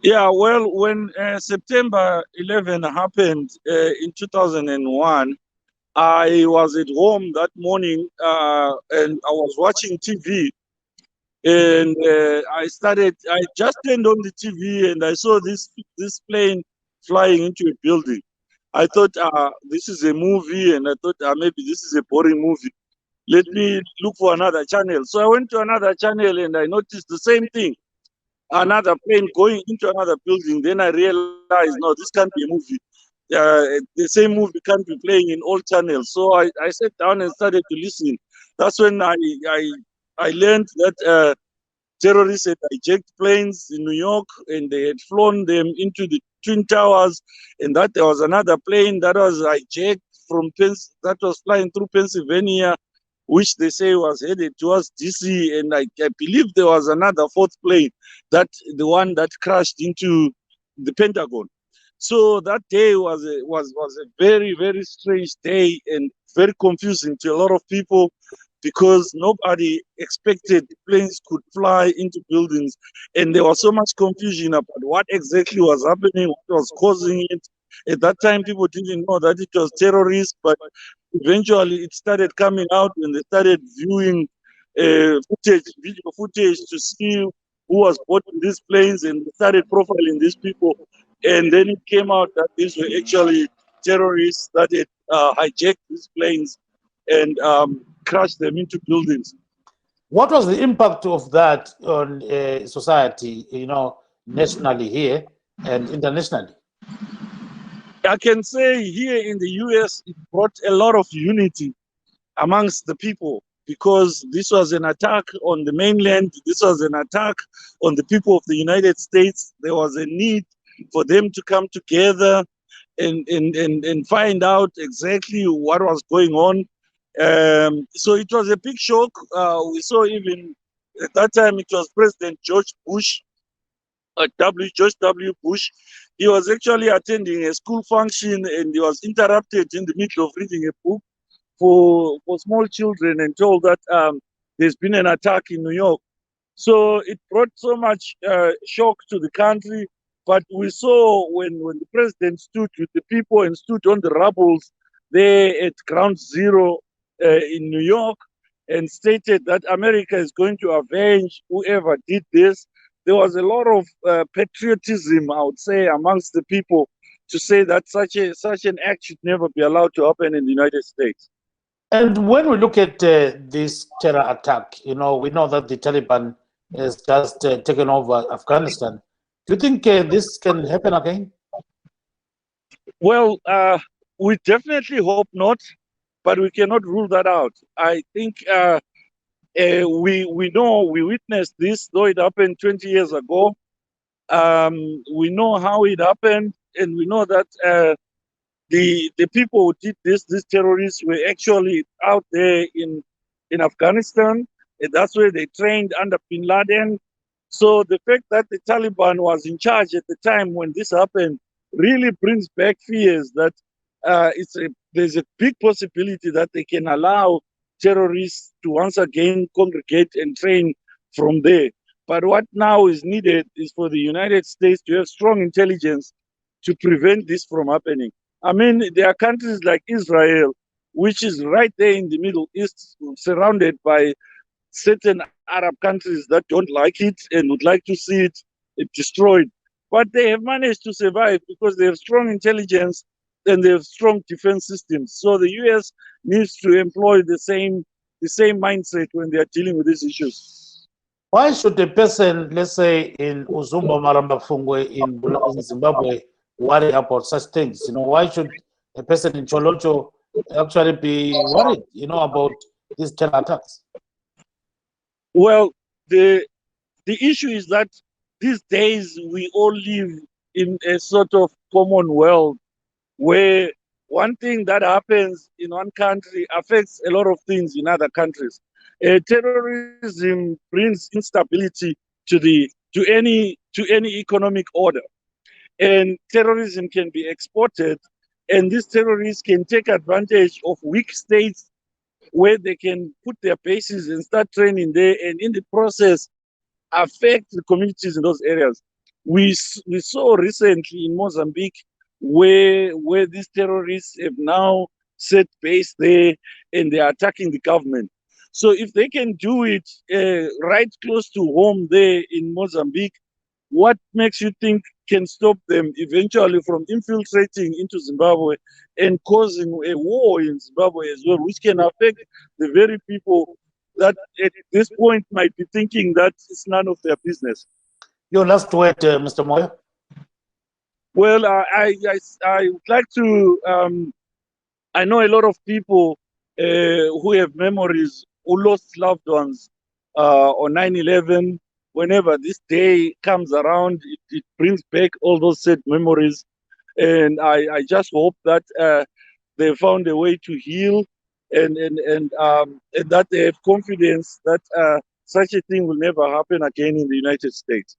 Yeah, well, when September 11 happened in 2001, I was at home that morning and I was watching TV. And I just turned on the TV and I saw this plane flying into a building. I thought this is a movie, and I thought maybe this is a boring movie. Let me look for another channel. So I went to another channel and I noticed the same thing, another plane going into another building. Then I realized, no, this can't be a movie. The same movie can't be playing in all channels. So I sat down and started to listen. That's when I learned that terrorists had hijacked planes in New York and they had flown them into the Twin Towers, and that there was another plane that was hijacked that was flying through Pennsylvania, which they say was headed towards DC, and I believe there was another fourth plane, that the one that crashed into the Pentagon. So that day was a very very strange day and very confusing to a lot of people because nobody expected planes could fly into buildings, and there was so much confusion about what exactly was happening, what was causing it. At that time, people didn't know that it was terrorists, but eventually it started coming out when they started viewing video footage to see who was boarding these planes, and they started profiling these people. And then it came out that these were actually terrorists that had hijacked these planes and crashed them into buildings. What was the impact of that on society, nationally here and internationally? I can say here in the US, it brought a lot of unity amongst the people because this was an attack on the mainland. This was an attack on the people of the United States. There was a need for them to come together and find out exactly what was going on. So it was a big shock. We saw even at that time it was President George Bush, George W. Bush. He was actually attending a school function and he was interrupted in the middle of reading a book for small children and told that there's been an attack in New York. So it brought so much shock to the country. But we saw when the president stood with the people and stood on the rubbles there at ground zero in New York and stated that America is going to avenge whoever did this. There was a lot of patriotism, I would say, amongst the people to say that such an act should never be allowed to happen in the United States. And when we look at this terror attack, we know that the Taliban has just taken over Afghanistan. Do you think this can happen again? Well, we definitely hope not, but we cannot rule that out. I think we witnessed this, though it happened 20 years ago. We know how it happened, and we know that the people who did this, these terrorists, were actually out there in Afghanistan. And that's where they trained under Bin Laden. So the fact that the Taliban was in charge at the time when this happened really brings back fears that there's a big possibility that they can allow terrorists to once again congregate and train from there. But what now is needed is for the United States to have strong intelligence to prevent this from happening. I mean, there are countries like Israel, which is right there in the Middle East, surrounded by certain Arab countries that don't like it and would like to see it destroyed. But they have managed to survive because they have strong intelligence and they have strong defense systems. So the US needs to employ the same mindset when they are dealing with these issues. Why should a person, let's say in Uzumba Maramba Fungwe in Zimbabwe, worry about such things? Why should a person in Cholocho actually be worried, about these terror attacks? Well, the issue is that these days we all live in a sort of common world where one thing that happens in one country affects a lot of things in other countries. Terrorism brings instability to any economic order, and terrorism can be exported, and these terrorists can take advantage of weak states where they can put their bases and start training there, and in the process affect the communities in those areas. We saw recently in Mozambique where these terrorists have now set base there and they are attacking the government. So if they can do it right close to home there in Mozambique, what makes you think can stop them eventually from infiltrating into Zimbabwe and causing a war in Zimbabwe as well, which can affect the very people that at this point might be thinking that it's none of their business? Your last word, Mr. Moyo. Well, I would like to. I know a lot of people who have memories who lost loved ones on 9/11. Whenever this day comes around, it brings back all those sad memories. And I just hope that they found a way to heal and that they have confidence that such a thing will never happen again in the United States.